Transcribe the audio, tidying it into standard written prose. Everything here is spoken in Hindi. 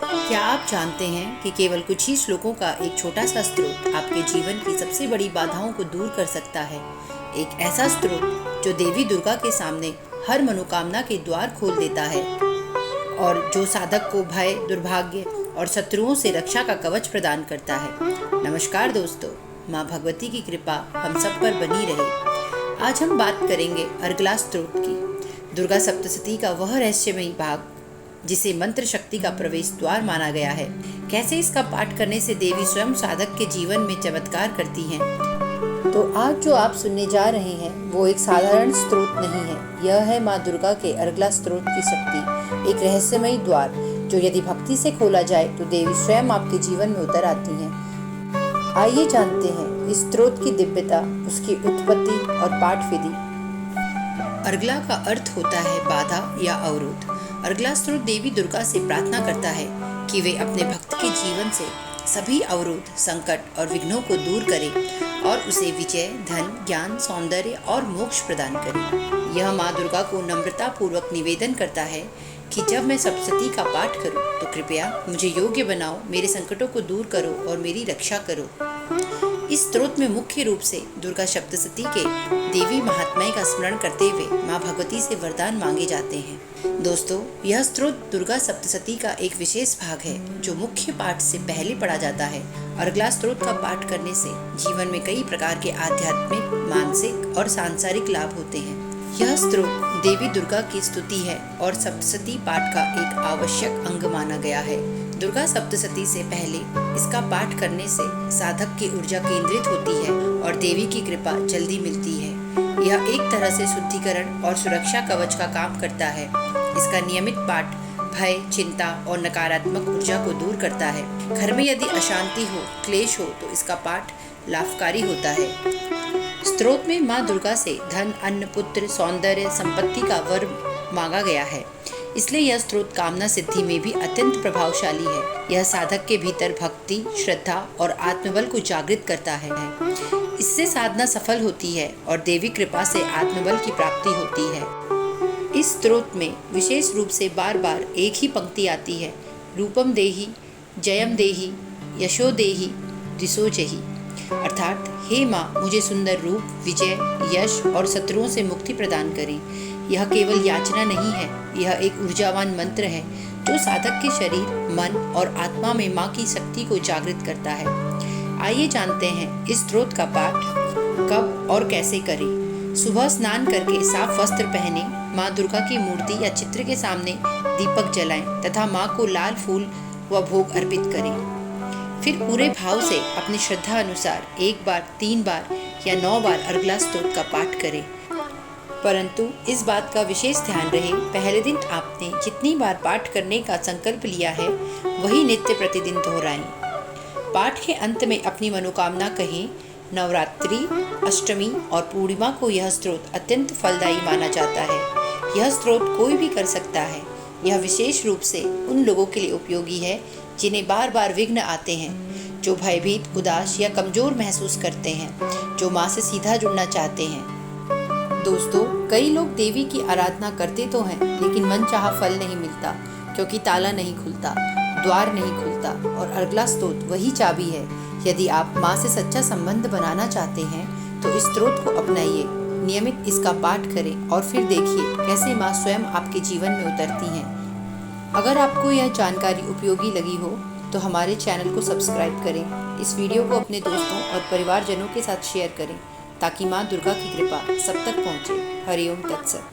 क्या आप जानते हैं कि केवल कुछ ही श्लोकों का एक छोटा सा स्रोत आपके जीवन की सबसे बड़ी बाधाओं को दूर कर सकता है। एक ऐसा स्रोत जो देवी दुर्गा के सामने हर मनोकामना के द्वार खोल देता है और जो साधक को भय, दुर्भाग्य और शत्रुओं से रक्षा का कवच प्रदान करता है। नमस्कार दोस्तों, माँ भगवती की कृपा हम सब पर बनी रहे। आज हम बात करेंगे अर्गला स्त्रोत की, दुर्गा सप्तशती का वह रहस्यमयी भाग जिसे मंत्र शक्ति का प्रवेश द्वार माना गया है। कैसे इसका पाठ करने से देवी स्वयं साधक के जीवन में चमत्कार करती हैं। तो आज जो आप सुनने जा रहे हैं वो एक साधारण स्त्रोत नहीं है, यह है माँ दुर्गा के अर्गला स्त्रोत की शक्ति, एक रहस्यमयी द्वार जो यदि भक्ति से खोला जाए तो देवी स्वयं आपके जीवन में उतर आती हैं। आइए जानते हैं इस स्त्रोत की दिव्यता, उसकी उत्पत्ति और पाठ विधि। अर्गला का अर्थ होता है बाधा या अवरोध। अर्गला स्त्रोत देवी दुर्गा से प्रार्थना करता है कि वे अपने भक्त के जीवन से सभी अवरोध, संकट और विघ्नों को दूर करें और उसे विजय, धन, ज्ञान, सौंदर्य और मोक्ष प्रदान करें। यह माँ दुर्गा को नम्रता पूर्वक निवेदन करता है कि जब मैं सप्तशती का पाठ करूं तो कृपया मुझे योग्य बनाओ, मेरे संकटों को दूर करो और मेरी रक्षा करो। इस स्त्रोत में मुख्य रूप से दुर्गा सप्तशती के देवी महात्म्य का स्मरण करते हुए माँ भगवती से वरदान मांगे जाते हैं। दोस्तों, यह स्त्रोत दुर्गा सप्तशती का एक विशेष भाग है जो मुख्य पाठ से पहले पढ़ा जाता है। अर्गला स्त्रोत का पाठ करने से जीवन में कई प्रकार के आध्यात्मिक, मानसिक और सांसारिक लाभ होते हैं। यह स्त्रोत देवी दुर्गा की स्तुति है और सप्तशती पाठ का एक आवश्यक अंग माना गया है। दुर्गा सप्तशती से पहले इसका पाठ करने से साधक की ऊर्जा केंद्रित होती है और देवी की कृपा जल्दी मिलती है। यह एक तरह से शुद्धिकरण और सुरक्षा कवच का काम करता है। इसका नियमित पाठ भय, चिंता और नकारात्मक ऊर्जा को दूर करता है। घर में यदि अशांति हो, क्लेश हो तो इसका पाठ लाभकारी होता है। स्त्रोत में माँ दुर्गा से धन, अन्न, पुत्र, सौंदर्य, संपत्ति का वर मांगा गया है, इसलिए यह स्त्रोत कामना सिद्धि में भी अत्यंत प्रभावशाली है। यह साधक के भीतर भक्ति, श्रद्धा और आत्मबल को जागृत करता है। इससे साधना सफल होती है और देवी कृपा से आत्मबल की प्राप्ति होती है। इस स्त्रोत में विशेष रूप से बार बार एक ही पंक्ति आती है, रूपम देहि, जयम देहि, यशो देहि, दिशो जहि, अर्थात हे माँ, मुझे सुंदर रूप, विजय, यश और शत्रुओं से मुक्ति प्रदान करें। यह केवल याचना नहीं है, यह एक ऊर्जावान मंत्र है जो साधक के शरीर, मन और आत्मा में माँ की शक्ति को जागृत करता है। आइए जानते हैं इस स्त्रोत का पाठ कब और कैसे करें। सुबह स्नान करके साफ वस्त्र पहने, माँ दुर्गा की मूर्ति या चित्र के सामने दीपक जलाएं तथा माँ को लाल फूल व भोग अर्पित करें। फिर पूरे भाव से अपनी श्रद्धा अनुसार 1 बार, 3 बार या 9 बार अर्गला स्त्रोत का पाठ करें। परंतु इस बात का विशेष ध्यान रहे, पहले दिन आपने जितनी बार पाठ करने का संकल्प लिया है वही नित्य प्रतिदिन दोहराएं। पाठ के अंत में अपनी मनोकामना कहें। नवरात्रि, अष्टमी और पूर्णिमा को यह स्त्रोत अत्यंत फलदायी माना जाता है। यह स्त्रोत कोई भी कर सकता है। यह विशेष रूप से उन लोगों के लिए उपयोगी है जिन्हें बार बार विघ्न आते हैं, जो भयभीत, उदास या कमजोर महसूस करते हैं, जो माँ से सीधा जुड़ना चाहते हैं। दोस्तों, कई लोग देवी की आराधना करते तो हैं लेकिन मनचाहा फल नहीं मिलता, क्योंकि ताला नहीं खुलता, द्वार नहीं खुलता और अर्गला स्त्रोत वही चाबी है। यदि आप माँ से सच्चा संबंध बनाना चाहते हैं तो इस स्त्रोत को अपनाइए, नियमित इसका पाठ करें और फिर देखिए कैसे माँ स्वयं आपके जीवन में उतरती हैं। अगर आपको यह जानकारी उपयोगी लगी हो तो हमारे चैनल को सब्सक्राइब करें। इस वीडियो को अपने दोस्तों और परिवारजनों के साथ शेयर करें ताकि माँ दुर्गा की कृपा सब तक पहुँचे। हरिओम तत्सत।